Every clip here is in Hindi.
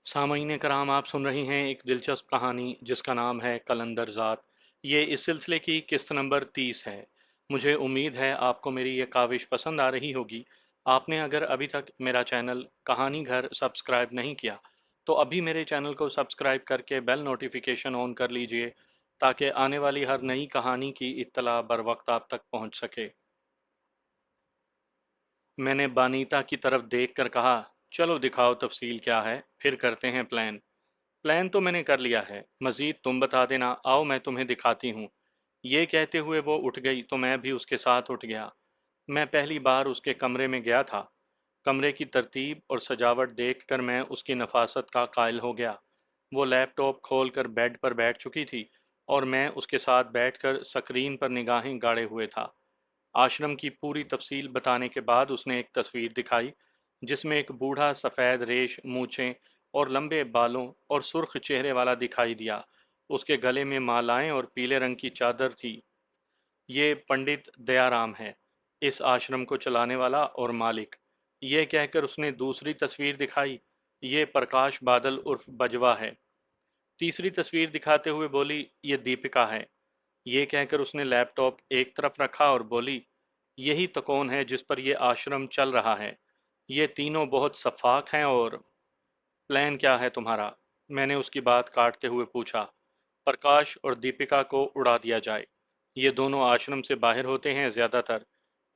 सामईन कराम, आप सुन रही हैं एक दिलचस्प कहानी जिसका नाम है कलंदर ज़ात। ये इस सिलसिले की किस्त नंबर 30 है। मुझे उम्मीद है आपको मेरी ये काविश पसंद आ रही होगी। आपने अगर अभी तक मेरा चैनल कहानी घर सब्सक्राइब नहीं किया तो अभी मेरे चैनल को सब्सक्राइब करके बेल नोटिफिकेशन ऑन कर लीजिए ताकि आने वाली हर नई कहानी की इत्तला बर वक्त आप तक पहुंच सके। मैंने बानीता की तरफ देखकर कहा, चलो दिखाओ तफसील क्या है, फिर करते हैं प्लान। प्लान तो मैंने कर लिया है, मजीद तुम बता देना, आओ मैं तुम्हें दिखाती हूँ। ये कहते हुए वो उठ गई तो मैं भी उसके साथ उठ गया। मैं पहली बार उसके कमरे में गया था। कमरे की तरतीब और सजावट देखकर मैं उसकी नफासत का कायल हो गया। वो लैपटॉप खोलकर बेड पर बैठ चुकी थी और मैं उसके साथ बैठकर स्क्रीन पर निगाहें गाड़े हुए था। आश्रम की पूरी तफसील बताने के बाद उसने एक तस्वीर दिखाई जिसमें एक बूढ़ा सफ़ेद रेश मूछें और लंबे बालों और सुर्ख चेहरे वाला दिखाई दिया। उसके गले में मालाएं और पीले रंग की चादर थी। ये पंडित दयाराम है, इस आश्रम को चलाने वाला और मालिक। ये कहकर उसने दूसरी तस्वीर दिखाई, ये प्रकाश बादल उर्फ बजवा है। तीसरी तस्वीर दिखाते हुए बोली, ये दीपिका है। ये कहकर उसने लैपटॉप एक तरफ रखा और बोली, यही तकोन है जिस पर यह आश्रम चल रहा है। ये तीनों बहुत सफाक हैं। और प्लान क्या है तुम्हारा? मैंने उसकी बात काटते हुए पूछा। प्रकाश और दीपिका को उड़ा दिया जाए। ये दोनों आश्रम से बाहर होते हैं ज्यादातर।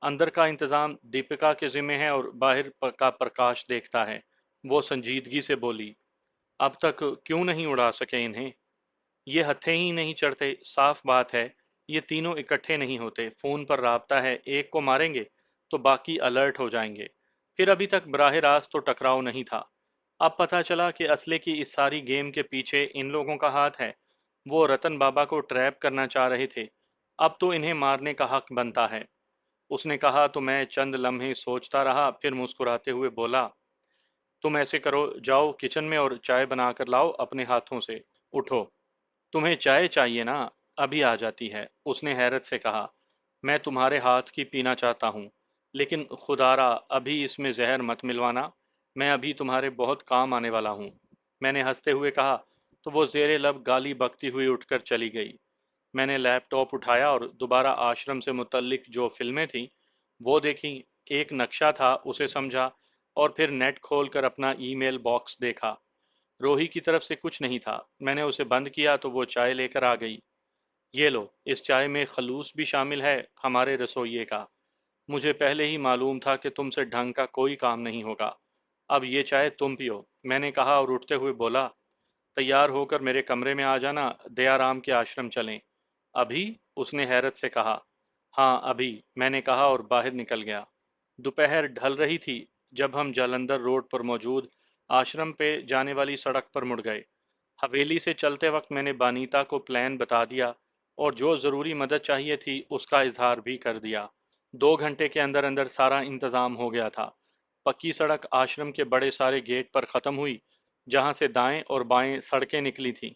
अंदर का इंतजाम दीपिका के जिम्मे है और बाहर का प्रकाश देखता है। वो संजीदगी से बोली, अब तक क्यों नहीं उड़ा सके इन्हें? ये हत्थे ही नहीं चढ़ते, साफ बात है। ये तीनों इकट्ठे नहीं होते, फोन पर राबता है, एक को मारेंगे तो बाकी अलर्ट हो जाएंगे। फिर अभी तक बराह रास्त तो टकराव नहीं था। अब पता चला कि असले की इस सारी गेम के पीछे इन लोगों का हाथ है। वो रतन बाबा को ट्रैप करना चाह रहे थे। अब तो इन्हें मारने का हक बनता है। उसने कहा तो मैं चंद लम्हे सोचता रहा, फिर मुस्कुराते हुए बोला, तुम ऐसे करो, जाओ किचन में और चाय बनाकर लाओ अपने हाथों से। उठो। तुम्हें चाय चाहिए ना? अभी आ जाती है, उसने हैरत से कहा। मैं तुम्हारे हाथ की पीना चाहता हूँ, लेकिन खुदारा अभी इसमें जहर मत मिलवाना। मैं अभी तुम्हारे बहुत काम आने वाला हूँ, मैंने हंसते हुए कहा। तो वो जेरे लब गाली बकती हुई उठकर चली गई। मैंने लैपटॉप उठाया और दोबारा आश्रम से मुतल्लिक जो फिल्में थीं वो देखी। एक नक्शा था, उसे समझा और फिर नेट खोलकर अपना ईमेल बॉक्स देखा। रोही की तरफ से कुछ नहीं था। मैंने उसे बंद किया तो वो चाय लेकर आ गई। ये लो, इस चाय में खलूस भी शामिल है, हमारे रसोइये का। मुझे पहले ही मालूम था कि तुमसे ढंग का कोई काम नहीं होगा। अब ये चाय तुम पियो, मैंने कहा और उठते हुए बोला, तैयार होकर मेरे कमरे में आ जाना, दयाराम के आश्रम चलें। अभी? उसने हैरत से कहा। हाँ अभी, मैंने कहा और बाहर निकल गया। दोपहर ढल रही थी जब हम जालंधर रोड पर मौजूद आश्रम पे जाने वाली सड़क पर मुड़ गए। हवेली से चलते वक्त मैंने बानीता को प्लान बता दिया और जो ज़रूरी मदद चाहिए थी उसका इजहार भी कर दिया। 2 घंटे के अंदर अंदर सारा इंतज़ाम हो गया था। पक्की सड़क आश्रम के बड़े सारे गेट पर ख़त्म हुई, जहां से दाएं और बाएं सड़कें निकली थीं।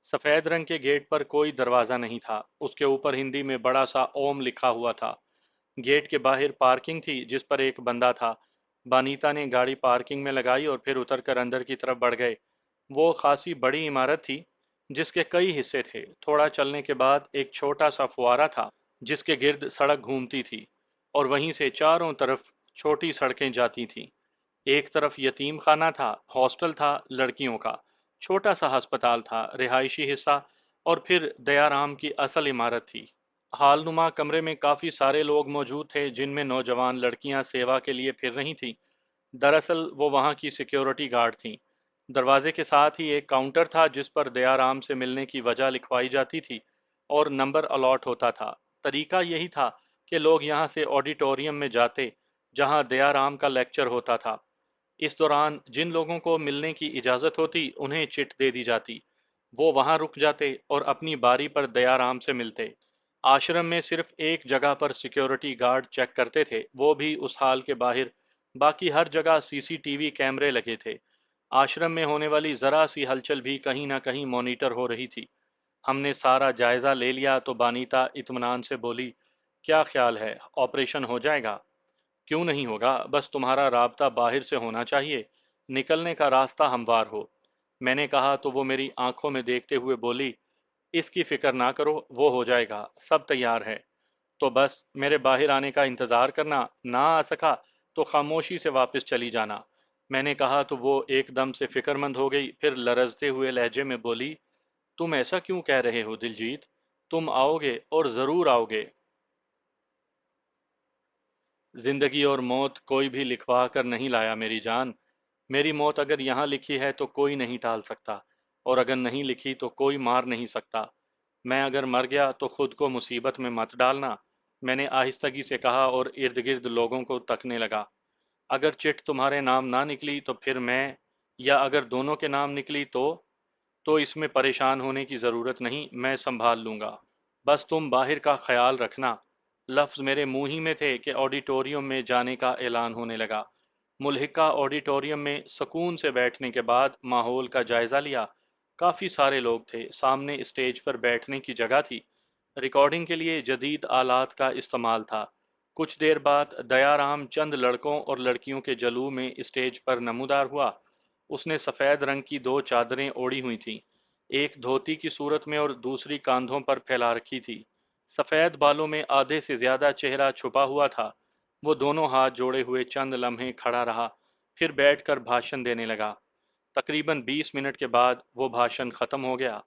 सफ़ेद रंग के गेट पर कोई दरवाज़ा नहीं था, उसके ऊपर हिंदी में बड़ा सा ओम लिखा हुआ था। गेट के बाहर पार्किंग थी जिस पर एक बंदा था। बानीता ने गाड़ी पार्किंग में लगाई और फिर उतरकर अंदर की तरफ बढ़ गए। वो खासी बड़ी इमारत थी जिसके कई हिस्से थे। थोड़ा चलने के बाद एक छोटा सा फुआरा था जिसके गिर्द सड़क घूमती थी और वहीं से चारों तरफ छोटी सड़कें जाती थीं। एक तरफ यतीम खाना था, हॉस्टल था लड़कियों का, छोटा सा अस्पताल था, रिहायशी हिस्सा, और फिर दयाराम की असल इमारत थी। हालनुमा कमरे में काफी सारे लोग मौजूद थे जिनमें नौजवान लड़कियां सेवा के लिए फिर रही थीं। दरअसल वो वहां की सिक्योरिटी गार्ड थीं। दरवाजे के साथ ही एक काउंटर था जिस पर दयाराम से मिलने की वजह लिखवाई जाती थी और नंबर अलॉट होता था। तरीका यही था कि लोग यहाँ से ऑडिटोरियम में जाते जहाँ दयाराम का लेक्चर होता था। इस दौरान जिन लोगों को मिलने की इजाज़त होती उन्हें चिट दे दी जाती। वो वहां रुक जाते और अपनी बारी पर दयाराम से मिलते। आश्रम में सिर्फ एक जगह पर सिक्योरिटी गार्ड चेक करते थे, वो भी उस हाल के बाहर। बाकी हर जगह सीसीटीवी कैमरे लगे थे। आश्रम में होने वाली जरा सी हलचल भी कहीं ना कहीं मॉनिटर हो रही थी। हमने सारा जायजा ले लिया तो बानीता इत्मीनान से बोली, क्या ख्याल है, ऑपरेशन हो जाएगा? क्यों नहीं होगा, बस तुम्हारा राब्ता बाहर से होना चाहिए, निकलने का रास्ता हमवार हो। मैंने कहा तो वो मेरी आंखों में देखते हुए बोली, इसकी फिक्र ना करो, वो हो जाएगा, सब तैयार है। तो बस मेरे बाहर आने का इंतज़ार करना, ना आ सका तो खामोशी से वापस चली जाना। मैंने कहा तो वो एकदम से फिक्रमंद हो गई, फिर लरजते हुए लहजे में बोली, तुम ऐसा क्यों कह रहे हो दिलजीत? तुम आओगे और ज़रूर आओगे। जिंदगी और मौत कोई भी लिखवा कर नहीं लाया मेरी जान। मेरी मौत अगर यहाँ लिखी है तो कोई नहीं टाल सकता, और अगर नहीं लिखी तो कोई मार नहीं सकता। मैं अगर मर गया तो खुद को मुसीबत में मत डालना। मैंने आहिस्तगी से कहा और इर्द गिर्द लोगों को तकने लगा। अगर चिट तुम्हारे नाम ना निकली तो फिर मैं, या अगर दोनों के नाम निकली तो इसमें परेशान होने की ज़रूरत नहीं, मैं संभाल लूँगा। बस तुम बाहर का ख्याल रखना। लफ्ज़ मेरे मुंह ही में थे कि ऑडिटोरियम में जाने का ऐलान होने लगा। मुल्हिका ऑडिटोरियम में सुकून से बैठने के बाद माहौल का जायज़ा लिया। काफ़ी सारे लोग थे, सामने स्टेज पर बैठने की जगह थी। रिकॉर्डिंग के लिए जदीद आलात का इस्तेमाल था। कुछ देर बाद दयाराम चंद लड़कों और लड़कियों के जलू में स्टेज पर नमूदार हुआ। उसने सफ़ेद रंग की दो चादरें ओढ़ी हुई थीं, एक धोती की सूरत में और दूसरी कांधों पर फैला रखी थी। सफ़ेद बालों में आधे से ज़्यादा चेहरा छुपा हुआ था। वो दोनों हाथ जोड़े हुए चंद लम्हे खड़ा रहा, फिर बैठकर भाषण देने लगा। तकरीबन 20 मिनट के बाद वो भाषण ख़त्म हो गया।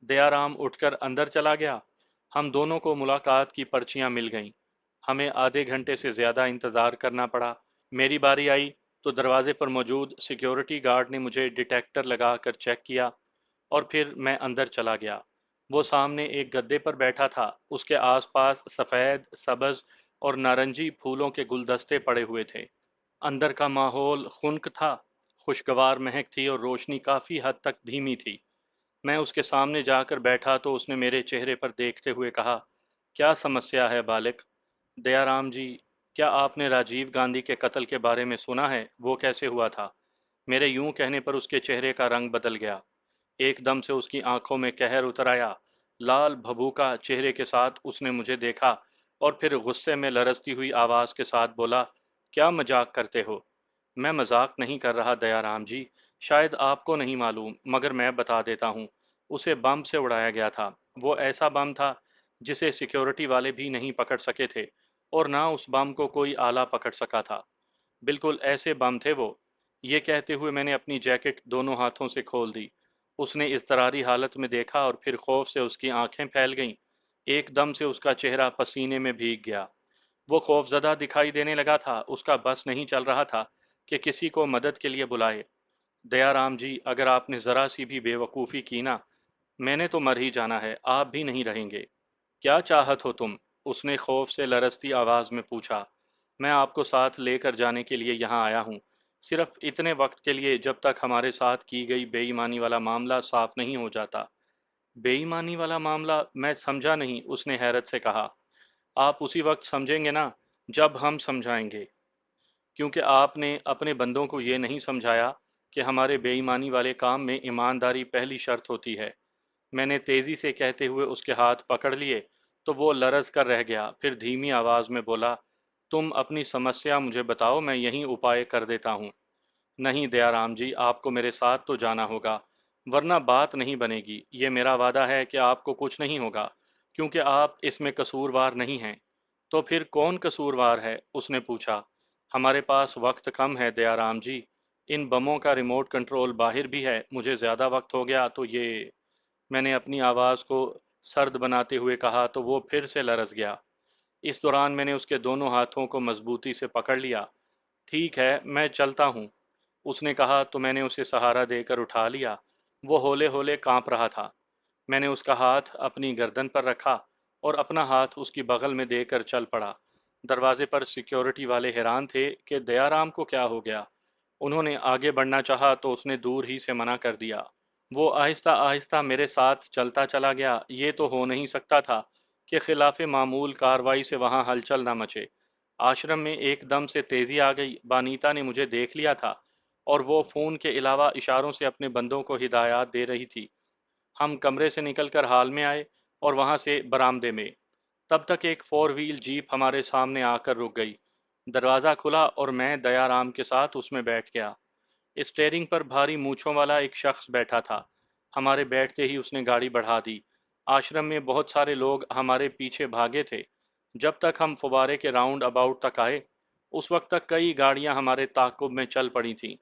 दयाराम उठकर अंदर चला गया। हम दोनों को मुलाकात की पर्चियां मिल गईं। हमें आधे घंटे से ज़्यादा इंतज़ार करना पड़ा। मेरी बारी आई तो दरवाजे पर मौजूद सिक्योरिटी गार्ड ने मुझे डिटेक्टर लगा कर चेक किया, और फिर मैं अंदर चला गया। वो सामने एक गद्दे पर बैठा था। उसके आसपास सफ़ेद, सब्ज़ और नारंगी फूलों के गुलदस्ते पड़े हुए थे। अंदर का माहौल खुनक था, खुशगवार महक थी और रोशनी काफ़ी हद तक धीमी थी। मैं उसके सामने जाकर बैठा तो उसने मेरे चेहरे पर देखते हुए कहा, क्या समस्या है बालिक? दयाराम जी, क्या आपने राजीव गांधी के कत्ल के बारे में सुना है? वो कैसे हुआ था? मेरे यूं कहने पर उसके चेहरे का रंग बदल गया। एकदम से उसकी आंखों में कहर उतर आया। लाल भभूका चेहरे के साथ उसने मुझे देखा और फिर गुस्से में लरजती हुई आवाज के साथ बोला, क्या मजाक करते हो? मैं मजाक नहीं कर रहा दयाराम जी। शायद आपको नहीं मालूम, मगर मैं बता देता हूँ। उसे बम से उड़ाया गया था। वो ऐसा बम था जिसे सिक्योरिटी वाले भी नहीं पकड़ सके थे, और ना उस बम को कोई आला पकड़ सका था। बिल्कुल ऐसे बम थे वो। ये कहते हुए मैंने अपनी जैकेट दोनों हाथों से खोल दी। उसने इज़्तरारी हालत में देखा और फिर खौफ से उसकी आंखें फैल गईं। एकदम से उसका चेहरा पसीने में भीग गया। वो खौफजदा दिखाई देने लगा था। उसका बस नहीं चल रहा था कि किसी को मदद के लिए बुलाए। दयाराम जी, अगर आपने ज़रा सी भी बेवकूफ़ी की ना, मैंने तो मर ही जाना है, आप भी नहीं रहेंगे। क्या चाहत हो तुम? उसने खौफ से लरजती आवाज में पूछा। मैं आपको साथ लेकर जाने के लिए यहाँ आया हूँ, सिर्फ इतने वक्त के लिए जब तक हमारे साथ की गई बेईमानी वाला मामला साफ नहीं हो जाता। बेईमानी वाला मामला? मैं समझा नहीं, उसने हैरत से कहा। आप उसी वक्त समझेंगे ना, जब हम समझाएंगे, क्योंकि आपने अपने बंदों को ये नहीं समझाया कि हमारे बेईमानी वाले काम में ईमानदारी पहली शर्त होती है। मैंने तेजी से कहते हुए उसके हाथ पकड़ लिए तो वो लरज कर रह गया। फिर धीमी आवाज में बोला, तुम अपनी समस्या मुझे बताओ, मैं यही उपाय कर देता हूँ। नहीं दयाराम जी, आपको मेरे साथ तो जाना होगा, वरना बात नहीं बनेगी। ये मेरा वादा है कि आपको कुछ नहीं होगा, क्योंकि आप इसमें कसूरवार नहीं हैं। तो फिर कौन कसूरवार है? उसने पूछा। हमारे पास वक्त कम है दयाराम जी। इन बमों का रिमोट कंट्रोल बाहर भी है। मुझे ज़्यादा वक्त हो गया तो ये, मैंने अपनी आवाज़ को सर्द बनाते हुए कहा तो वो फिर से लरज़ गया। इस दौरान मैंने उसके दोनों हाथों को मजबूती से पकड़ लिया। ठीक है, मैं चलता हूँ, उसने कहा तो मैंने उसे सहारा देकर उठा लिया। वो हौले हौले कांप रहा था। मैंने उसका हाथ अपनी गर्दन पर रखा और अपना हाथ उसकी बगल में देकर चल पड़ा। दरवाजे पर सिक्योरिटी वाले हैरान थे कि दयाराम को क्या हो गया। उन्होंने आगे बढ़ना चाहा तो उसने दूर ही से मना कर दिया। वो आहिस्ता आहिस्ता मेरे साथ चलता चला गया। ये तो हो नहीं सकता था कि खिलाफ मामूल कार्रवाई से वहां हलचल न मचे। आश्रम में एकदम से तेजी आ गई। बानीता ने मुझे देख लिया था और वो फ़ोन के अलावा इशारों से अपने बंदों को हिदायत दे रही थी। हम कमरे से निकलकर हॉल में आए और वहां से बरामदे में। तब तक एक फोर व्हील जीप हमारे सामने आकर रुक गई। दरवाज़ा खुला और मैं दयाराम के साथ उसमें बैठ गया। स्टेयरिंग पर भारी मूंछों वाला एक शख्स बैठा था। हमारे बैठते ही उसने गाड़ी बढ़ा दी। आश्रम में बहुत सारे लोग हमारे पीछे भागे थे। जब तक हम फुवारे के राउंड अबाउट तक आए, उस वक्त तक कई गाड़ियां हमारे ताक़ुब में चल पड़ी थीं।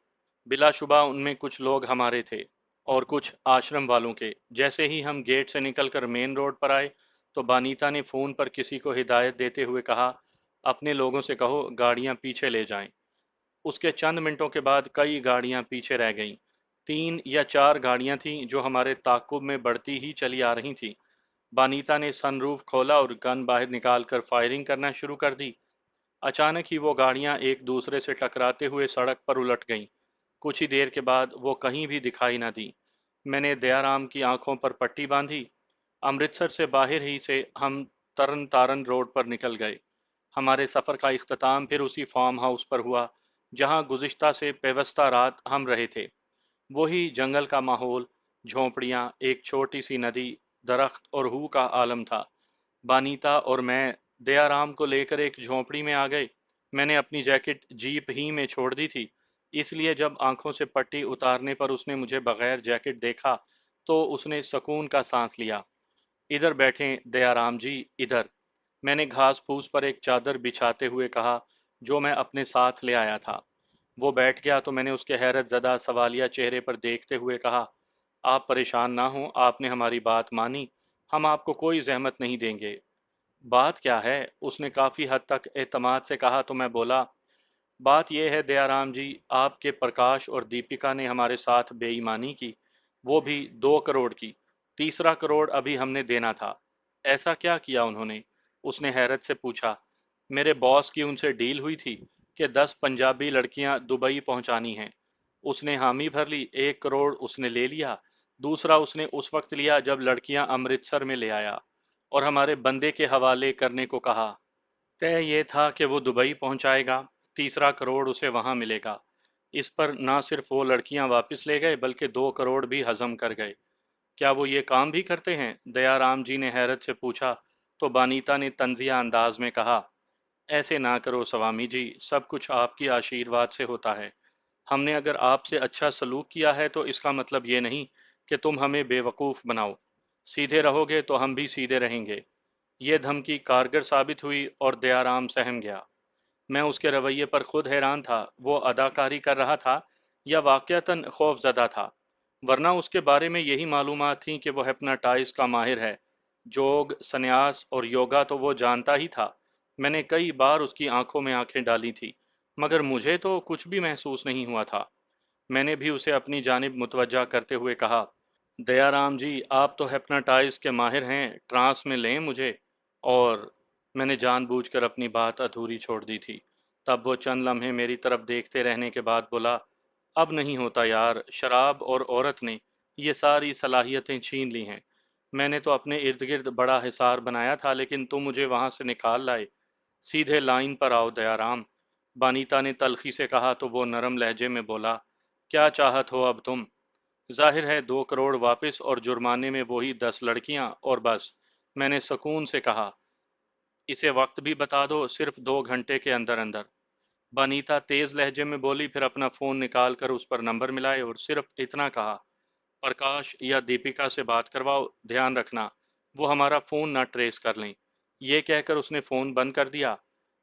बिलाशुबा उनमें कुछ लोग हमारे थे और कुछ आश्रम वालों के। जैसे ही हम गेट से निकलकर मेन रोड पर आए, तो बानीता ने फ़ोन पर किसी को हिदायत देते हुए कहा, अपने लोगों से कहो गाड़ियां पीछे ले जाएं। उसके चंद मिनटों के बाद कई गाड़ियां पीछे रह गईं। 3 या 4 गाड़ियां थीं जो हमारे ताक़ुब में बढ़ती ही चली आ रही थीं। बानीता ने सनरूफ खोला और गन बाहर निकालकर फायरिंग करना शुरू कर दी। अचानक ही वो गाड़ियां एक दूसरे से टकराते हुए सड़क पर उलट गईं। कुछ ही देर के बाद वो कहीं भी दिखाई न दी। मैंने दयाराम की आंखों पर पट्टी बांधी। अमृतसर से बाहर ही से हम तरन तारन रोड पर निकल गए। हमारे सफ़र का इख्तिताम फिर उसी फार्म हाउस पर हुआ जहां गुज़िश्ता से पेवस्ता रात हम रहे थे। वही जंगल का माहौल, झोंपड़ियां, एक छोटी सी नदी, दरख्त और हू का आलम था। बानीता और मैं दयाराम को लेकर एक झोंपड़ी में आ गए। मैंने अपनी जैकेट जीप ही में छोड़ दी थी, इसलिए जब आंखों से पट्टी उतारने पर उसने मुझे बगैर जैकेट देखा, तो उसने सुकून का सांस लिया। इधर बैठें दयाराम जी, इधर। मैंने घास फूस पर एक चादर बिछाते हुए कहा, जो मैं अपने साथ ले आया था। वो बैठ गया तो मैंने उसके हैरत ज़दा सवालिया चेहरे पर देखते हुए कहा, आप परेशान ना हों, आपने हमारी बात मानी, हम आपको कोई जहमत नहीं देंगे। बात क्या है? उसने काफ़ी हद तक एतमाद से कहा तो मैं बोला, बात यह है दयाराम जी, आपके प्रकाश और दीपिका ने हमारे साथ बेईमानी की, वो भी 2 करोड़ की। तीसरा करोड़ अभी हमने देना था। ऐसा क्या किया उन्होंने? उसने हैरत से पूछा। मेरे बॉस की उनसे डील हुई थी कि 10 पंजाबी लड़कियां दुबई पहुंचानी हैं। उसने हामी भर ली, 1 करोड़ उसने ले लिया। दूसरा उसने उस वक्त लिया जब लड़कियां अमृतसर में ले आया और हमारे बंदे के हवाले करने को कहा। तय ये था कि वो दुबई पहुंचाएगा, तीसरा करोड़ उसे वहां मिलेगा। इस पर ना सिर्फ वो लड़कियां वापस ले गए बल्कि 2 करोड़ भी हजम कर गए। क्या वो ये काम भी करते हैं? दयाराम जी ने हैरत से पूछा तो बानीता ने तंजिया अंदाज में कहा, ऐसे ना करो स्वामी जी, सब कुछ आपकी आशीर्वाद से होता है। हमने अगर आपसे अच्छा सलूक किया है तो इसका मतलब ये नहीं कि तुम हमें बेवकूफ़ बनाओ। सीधे रहोगे तो हम भी सीधे रहेंगे। ये धमकी कारगर साबित हुई और दयाराम सहम गया। मैं उसके रवैये पर खुद हैरान था। वो अदाकारी कर रहा था या वाक़यतन खौफज़दा था? वरना उसके बारे में यही मालूमात थीं कि वो हिप्नोटाइज़ का माहिर है। जोग, संन्यास और योगा तो वो जानता ही था। मैंने कई बार उसकी आंखों में आंखें डाली थी, मगर मुझे तो कुछ भी महसूस नहीं हुआ था। मैंने भी उसे अपनी जानिब मुतवज्जा करते हुए कहा, दयाराम जी, आप तो हिप्नोटाइज़ के माहिर हैं, ट्रांस में लें मुझे। और मैंने जानबूझकर अपनी बात अधूरी छोड़ दी थी। तब वो चंद लम्हे मेरी तरफ देखते रहने के बाद बोला, अब नहीं होता यार, शराब और औरत ने ये सारी सलाहियतें छीन ली हैं। मैंने तो अपने इर्द गिर्द बड़ा हिसार बनाया था, लेकिन तुम मुझे वहां से निकाल लाए। सीधे लाइन पर आओ दयाराम। बानीता ने तल्खी से कहा तो वो नरम लहजे में बोला, क्या चाहत हो अब तुम? जाहिर है 2 करोड़ वापस और जुर्माने में वही 10 लड़कियां और बस। मैंने सुकून से कहा, इसे वक्त भी बता दो, सिर्फ 2 घंटे के अंदर अंदर। बनीता तेज लहजे में बोली, फिर अपना फोन निकाल कर उस पर नंबर मिलाए और सिर्फ इतना कहा, प्रकाश या दीपिका से बात करवाओ, ध्यान रखना वो हमारा फोन ना ट्रेस कर लें। ये कहकर उसने फोन बंद कर दिया।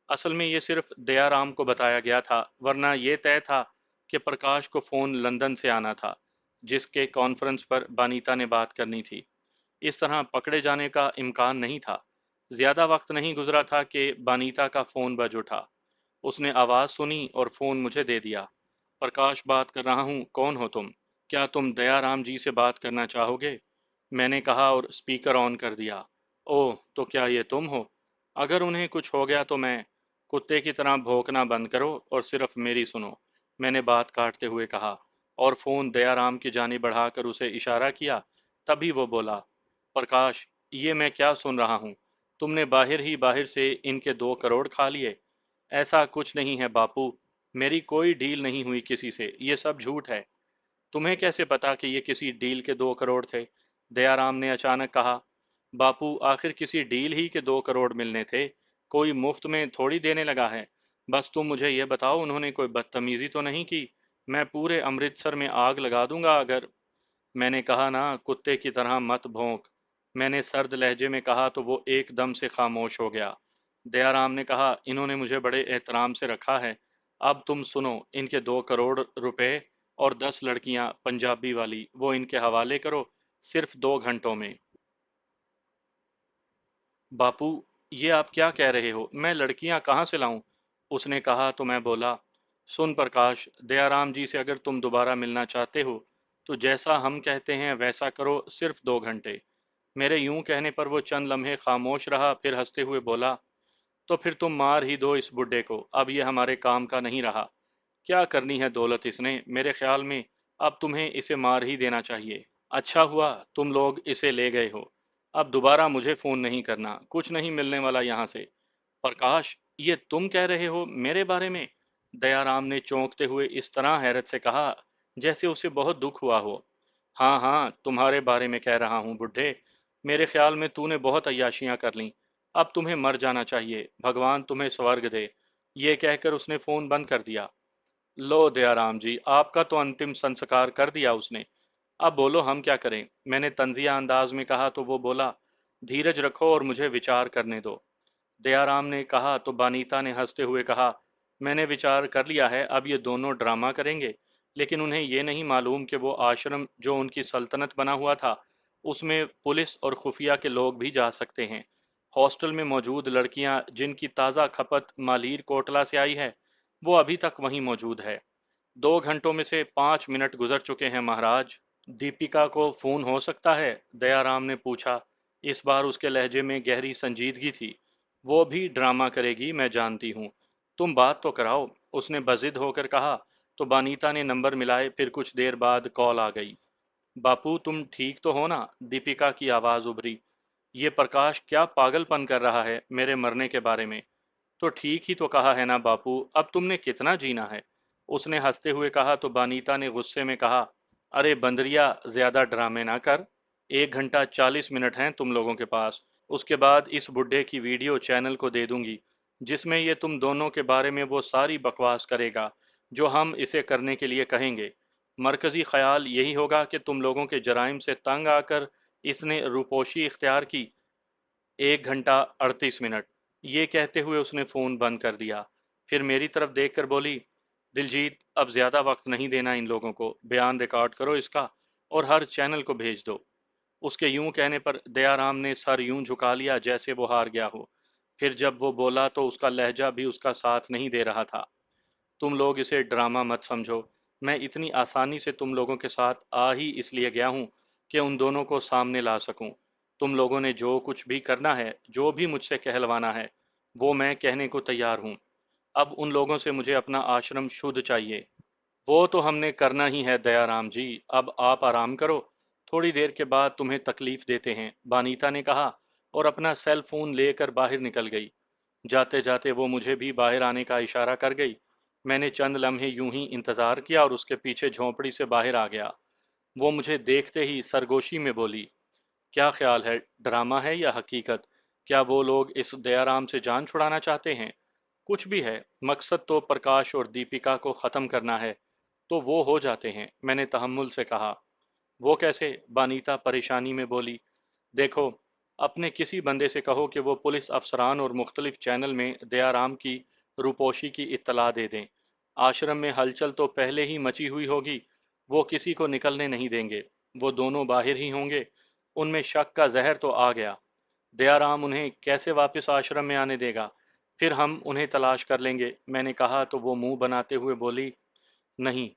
असल में ये सिर्फ दयाराम को बताया गया था, वरना ये तय था कि प्रकाश को फोन लंदन से आना था, जिसके कॉन्फ्रेंस पर बानीता ने बात करनी थी। इस तरह पकड़े जाने का इम्कान नहीं था। ज्यादा वक्त नहीं गुजरा था कि बानीता का फोन बज उठा। उसने आवाज सुनी और फोन मुझे दे दिया। प्रकाश बात कर रहा हूँ, कौन हो तुम? क्या तुम दयाराम जी से बात करना चाहोगे? मैंने कहा और स्पीकर ऑन कर दिया। ओह, तो क्या ये तुम हो? अगर उन्हें कुछ हो गया तो मैं। कुत्ते की तरह भौंकना बंद करो और सिर्फ मेरी सुनो, मैंने बात काटते हुए कहा और फोन दयाराम की जानिब बढ़ाकर उसे इशारा किया। तभी वो बोला, प्रकाश, ये मैं क्या सुन रहा हूँ? तुमने बाहर ही बाहर से इनके 2 करोड़ खा लिए। ऐसा कुछ नहीं है बापू, मेरी कोई डील नहीं हुई किसी से, ये सब झूठ है। तुम्हें कैसे पता कि ये किसी डील के 2 करोड़ थे? दयाराम ने अचानक कहा। बापू, आखिर किसी डील ही के 2 करोड़ मिलने थे, कोई मुफ्त में थोड़ी देने लगा है। बस तुम मुझे ये बताओ, उन्होंने कोई बदतमीजी तो नहीं की? मैं पूरे अमृतसर में आग लगा दूंगा अगर। मैंने कहा ना, कुत्ते की तरह मत भौंक। मैंने सर्द लहजे में कहा तो वो एकदम से खामोश हो गया। दयाराम ने कहा, इन्होंने मुझे बड़े एहतराम से रखा है। अब तुम सुनो, इनके 2 करोड़ रुपए और 10 लड़कियां पंजाबी वाली वो इनके हवाले करो, सिर्फ 2 घंटों में। बापू, ये आप क्या कह रहे हो? मैं लड़कियां कहाँ से लाऊं? उसने कहा तो मैं बोला, सुन प्रकाश, दयाराम जी से अगर तुम दोबारा मिलना चाहते हो तो जैसा हम कहते हैं वैसा करो, सिर्फ 2 घंटे। मेरे यूं कहने पर वो चंद लम्हे खामोश रहा, फिर हंसते हुए बोला, तो फिर तुम मार ही दो इस बुड्ढे को, अब ये हमारे काम का नहीं रहा। क्या करनी है दौलत इसने, मेरे ख्याल में अब तुम्हें इसे मार ही देना चाहिए। अच्छा हुआ तुम लोग इसे ले गए हो। अब दोबारा मुझे फोन नहीं करना, कुछ नहीं मिलने वाला यहाँ से। प्रकाश, ये तुम कह रहे हो मेरे बारे में? दयाराम ने चौंकते हुए इस तरह हैरत से कहा जैसे उसे बहुत दुख हुआ हो। हाँ हाँ, तुम्हारे बारे में कह रहा हूँ बुड्ढे। मेरे ख्याल में तूने बहुत अय्याशियां कर लीं। अब तुम्हें मर जाना चाहिए, भगवान तुम्हें स्वर्ग दे। ये कहकर उसने फोन बंद कर दिया। लो दयाराम जी, आपका तो अंतिम संस्कार कर दिया उसने। अब बोलो हम क्या करें? मैंने तंजिया अंदाज में कहा तो वो बोला, धीरज रखो और मुझे विचार करने दो। दयाराम ने कहा तो बानीता ने हंसते हुए कहा, मैंने विचार कर लिया है, अब ये दोनों ड्रामा करेंगे। लेकिन उन्हें ये नहीं मालूम कि वो आश्रम जो उनकी सल्तनत बना हुआ था, उसमें पुलिस और खुफिया के लोग भी जा सकते हैं। हॉस्टल में मौजूद लड़कियां जिनकी ताज़ा खपत मालीर कोटला से आई है, वो अभी तक वहीं मौजूद है। 2 घंटों में से 5 मिनट गुजर चुके हैं महाराज। दीपिका को फोन हो सकता है? दयाराम ने पूछा। इस बार उसके लहजे में गहरी संजीदगी थी। वो भी ड्रामा करेगी, मैं जानती हूँ। तुम बात तो कराओ, उसने बजिद होकर कहा। तो बानीता ने नंबर मिलाए, फिर कुछ देर बाद कॉल आ गई। बापू, तुम ठीक तो हो ना? दीपिका की आवाज उभरी। ये प्रकाश क्या पागलपन कर रहा है मेरे मरने के बारे में? तो ठीक ही तो कहा है ना बापू, अब तुमने कितना जीना है? उसने हंसते हुए कहा तो बानीता ने गुस्से में कहा, अरे बंदरिया, ज्यादा ड्रामे ना कर। 1 घंटा 40 मिनट हैं तुम लोगों के पास। उसके बाद इस बुड्ढे की वीडियो चैनल को दे दूंगी, जिसमें ये तुम दोनों के बारे में वो सारी बकवास करेगा जो हम इसे करने के लिए कहेंगे। मरकजी ख्याल यही होगा कि तुम लोगों के जराइम से तंग आकर इसने रूपोशी इख्तियार की। 1 घंटा 38 मिनट। ये कहते हुए उसने फोन बंद कर दिया। फिर मेरी तरफ देखकर बोली, दिलजीत, अब ज्यादा वक्त नहीं देना इन लोगों को, बयान रिकॉर्ड करो इसका और हर चैनल को भेज दो। उसके यूं कहने पर दयाराम ने सर यूं झुका लिया जैसे वो हार गया हो। फिर जब वो बोला तो उसका लहजा भी उसका साथ नहीं दे रहा था। तुम लोग इसे ड्रामा मत समझो। मैं इतनी आसानी से तुम लोगों के साथ आ ही इसलिए गया हूं कि उन दोनों को सामने ला सकूं। तुम लोगों ने जो कुछ भी करना है, जो भी मुझसे कहलवाना है, वो मैं कहने को तैयार हूं। अब उन लोगों से मुझे अपना आश्रम शुद्ध चाहिए। वो तो हमने करना ही है दयाराम जी, अब आप आराम करो। थोड़ी देर के बाद तुम्हें तकलीफ देते हैं, बानीता ने कहा और अपना सेल फोन लेकर बाहर निकल गई। जाते जाते वो मुझे भी बाहर आने का इशारा कर गई। मैंने चंद लम्हे यूं ही इंतजार किया और उसके पीछे झोंपड़ी से बाहर आ गया। वो मुझे देखते ही सरगोशी में बोली, क्या ख्याल है, ड्रामा है या हकीकत? क्या वो लोग इस दयाराम से जान छुड़ाना चाहते हैं? कुछ भी है, मकसद तो प्रकाश और दीपिका को खत्म करना है, तो वो हो जाते हैं, मैंने तहम्मुल से कहा। वो कैसे? बानीता परेशानी में बोली। देखो, अपने किसी बंदे से कहो कि वो पुलिस अफसरान और मुख्तलिफ चैनल में दयाराम की रूपोशी की इत्तला दे दें। आश्रम में हलचल तो पहले ही मची हुई होगी, वो किसी को निकलने नहीं देंगे। वो दोनों बाहर ही होंगे। उनमें शक का जहर तो आ गया। दयाराम उन्हें कैसे वापस आश्रम में आने देगा? फिर हम उन्हें तलाश कर लेंगे, मैंने कहा तो वो मुंह बनाते हुए बोली, नहीं,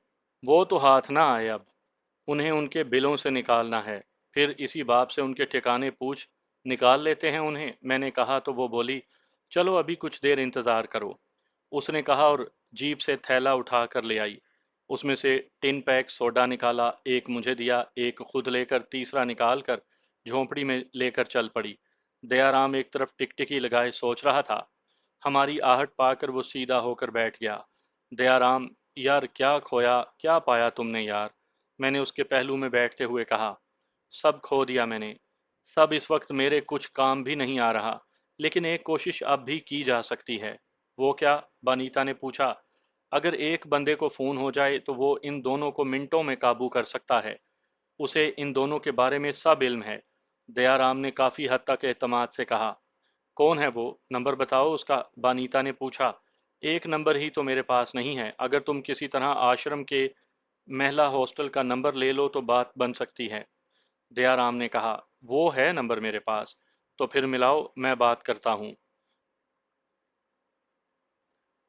वो तो हाथ ना आए अब। उन्हें उनके बिलों से निकालना है, फिर इसी बाप से उनके ठिकाने पूछ निकाल लेते हैं उन्हें, मैंने कहा तो वो बोली, चलो अभी कुछ देर इंतजार करो। उसने कहा और जीप से थैला उठा कर ले आई। उसमें से टिन पैक सोडा निकाला, एक मुझे दिया, एक खुद लेकर तीसरा निकाल कर झोंपड़ी में लेकर चल पड़ी। दयाराम एक तरफ टिकटिकी लगाए सोच रहा था। हमारी आहट पाकर वो सीधा होकर बैठ गया। दयाराम, यार क्या खोया, क्या पाया तुमने यार? मैंने उसके पहलू में बैठते हुए कहा। सब खो दिया मैंने। सब इस वक्त मेरे कुछ काम भी नहीं आ रहा। लेकिन एक कोशिश अब भी की जा सकती है। वो क्या? बनीता ने पूछा। अगर एक बंदे को फोन हो जाए तो वो इन दोनों को मिनटों में काबू कर सकता है। उसे इन दोनों के बारे में सब इल्म है। दयाराम ने काफी हद तक एतमाद से कहा। कौन है वो, नंबर बताओ उसका, बानीता ने पूछा। एक नंबर ही तो मेरे पास नहीं है, अगर तुम किसी तरह आश्रम के महिला हॉस्टल का नंबर ले लो तो बात बन सकती है। दयाराम ने कहा, वो है नंबर मेरे पास। तो फिर मिलाओ, मैं बात करता हूँ,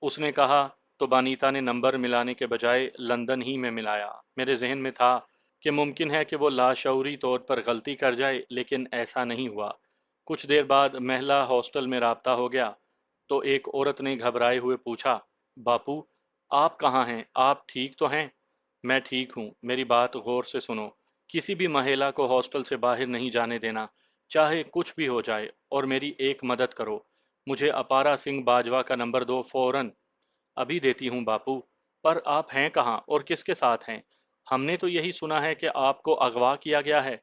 उसने कहा। तो बानीता ने नंबर मिलाने के बजाय लंदन ही में मिलाया। मेरे जहन में था कि मुमकिन है कि वो लाशऊरी तौर पर गलती कर जाए, लेकिन ऐसा नहीं हुआ। कुछ देर बाद महिला हॉस्टल में राब्ता हो गया। तो एक औरत ने घबराए हुए पूछा, बापू, आप कहाँ हैं, आप ठीक तो हैं? मैं ठीक हूँ, मेरी बात गौर से सुनो। किसी भी महिला को हॉस्टल से बाहर नहीं जाने देना, चाहे कुछ भी हो जाए। और मेरी एक मदद करो, मुझे अपारा सिंह बाजवा का नंबर दो फौरन। अभी देती हूँ बापू। पर आप हैं कहाँ और किसके साथ हैं? हमने तो यही सुना है कि आपको अगवा किया गया है,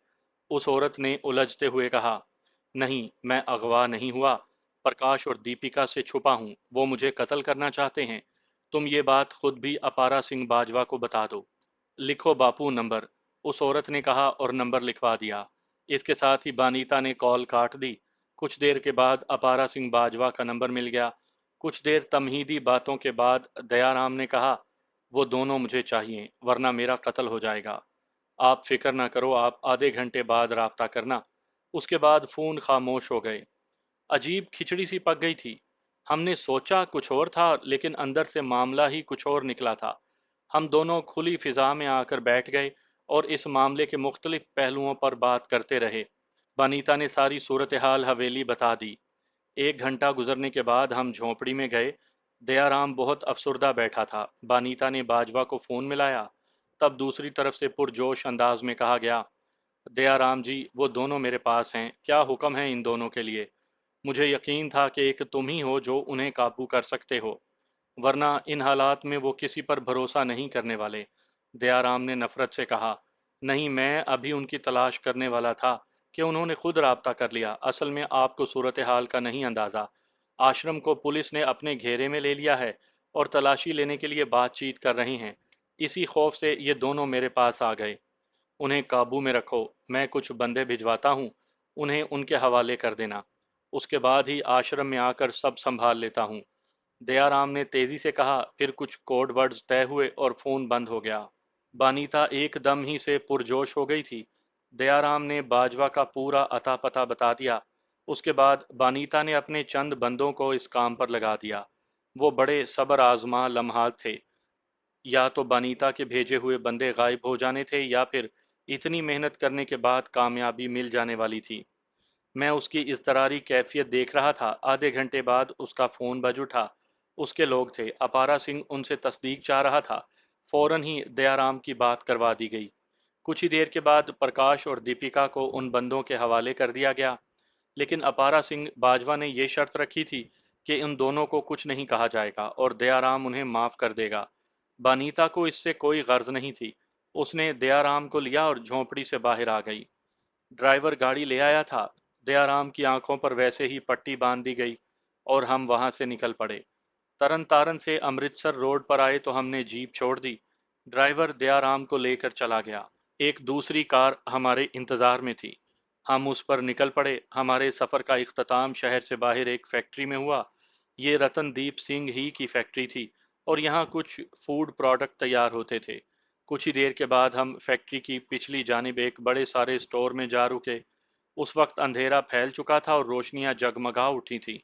उस औरत ने उलझते हुए कहा। नहीं, मैं अगवा नहीं हुआ। प्रकाश और दीपिका से छुपा हूँ, वो मुझे कत्ल करना चाहते हैं। तुम ये बात खुद भी अपारा सिंह बाजवा को बता दो। लिखो बापू नंबर, उस औरत ने कहा और नंबर लिखवा दिया। इसके साथ ही बानीता ने कॉल काट दी। कुछ देर के बाद अपारा सिंह बाजवा का नंबर मिल गया। कुछ देर तमहीदी बातों के बाद दयाराम ने कहा, वो दोनों मुझे चाहिए वरना मेरा कत्ल हो जाएगा। आप फिक्र ना करो, आप आधे घंटे बाद राब्ता करना। उसके बाद फोन खामोश हो गए। अजीब खिचड़ी सी पक गई थी। हमने सोचा कुछ और था, लेकिन अंदर से मामला ही कुछ और निकला था। हम दोनों खुली फिजा में आकर बैठ गए और इस मामले के मुख्तलिफ पहलुओं पर बात करते रहे। बनीता ने सारी सूरत हाल हवेली बता दी। एक घंटा गुजरने के बाद हम झोंपड़ी में गए। दयाराम बहुत अफसुर्दा बैठा था। बानीता ने बाजवा को फोन मिलाया। तब दूसरी तरफ से पुरजोश अंदाज में कहा गया, दयाराम जी, वो दोनों मेरे पास हैं, क्या हुक्म है इन दोनों के लिए? मुझे यकीन था कि एक तुम ही हो जो उन्हें काबू कर सकते हो, वरना इन हालात में वो किसी पर भरोसा नहीं करने वाले। दयाराम ने नफरत से कहा, नहीं, मैं अभी उनकी तलाश करने वाला था कि उन्होंने खुद राब्ता कर लिया। असल में आपको सूरत हाल का नहीं अंदाज़ा। आश्रम को पुलिस ने अपने घेरे में ले लिया है और तलाशी लेने के लिए बातचीत कर रहे हैं। इसी खौफ से ये दोनों मेरे पास आ गए। उन्हें काबू में रखो, मैं कुछ बंदे भिजवाता हूँ, उन्हें उनके हवाले कर देना। उसके बाद ही आश्रम में आकर सब संभाल लेता हूँ। दयाराम ने तेजी से कहा। फिर कुछ कोड वर्ड्स तय हुए और फोन बंद हो गया। बानीता एकदम ही से पुरजोश हो गई थी। दयाराम ने बाजवा का पूरा अता पता बता दिया। उसके बाद बानीता ने अपने चंद बंदों को इस काम पर लगा दिया। वो बड़े सब्र आजमा लम्हात थे। या तो बानीता के भेजे हुए बंदे गायब हो जाने थे, या फिर इतनी मेहनत करने के बाद कामयाबी मिल जाने वाली थी। मैं उसकी इज़तरारी कैफियत देख रहा था। आधे घंटे बाद उसका फ़ोन बज उठा। उसके लोग थे। अपारा सिंह उनसे तस्दीक चाह रहा था। फौरन ही दयाराम की बात करवा दी गई। कुछ ही देर के बाद प्रकाश और दीपिका को उन बंदों के हवाले कर दिया गया। लेकिन अपारा सिंह बाजवा ने यह शर्त रखी थी कि उन दोनों को कुछ नहीं कहा जाएगा और दयाराम उन्हें माफ़ कर देगा। बानीता को इससे कोई गर्ज नहीं थी। उसने दयाराम को लिया और झोंपड़ी से बाहर आ गई। ड्राइवर गाड़ी ले आया था। दयाराम की आंखों पर वैसे ही पट्टी बांध दी गई और हम वहां से निकल पड़े। तरन तारन से अमृतसर रोड पर आए तो हमने जीप छोड़ दी। ड्राइवर दयाराम को लेकर चला गया। एक दूसरी कार हमारे इंतजार में थी। हम उस पर निकल पड़े। हमारे सफ़र का इख्तिताम शहर से बाहर एक फैक्ट्री में हुआ। ये रतनदीप सिंह ही की फैक्ट्री थी और यहाँ कुछ फूड प्रोडक्ट तैयार होते थे। कुछ ही देर के बाद हम फैक्ट्री की पिछली जानिब एक बड़े सारे स्टोर में जा रुके। उस वक्त अंधेरा फैल चुका था और रोशनियां जगमगा उठी थी।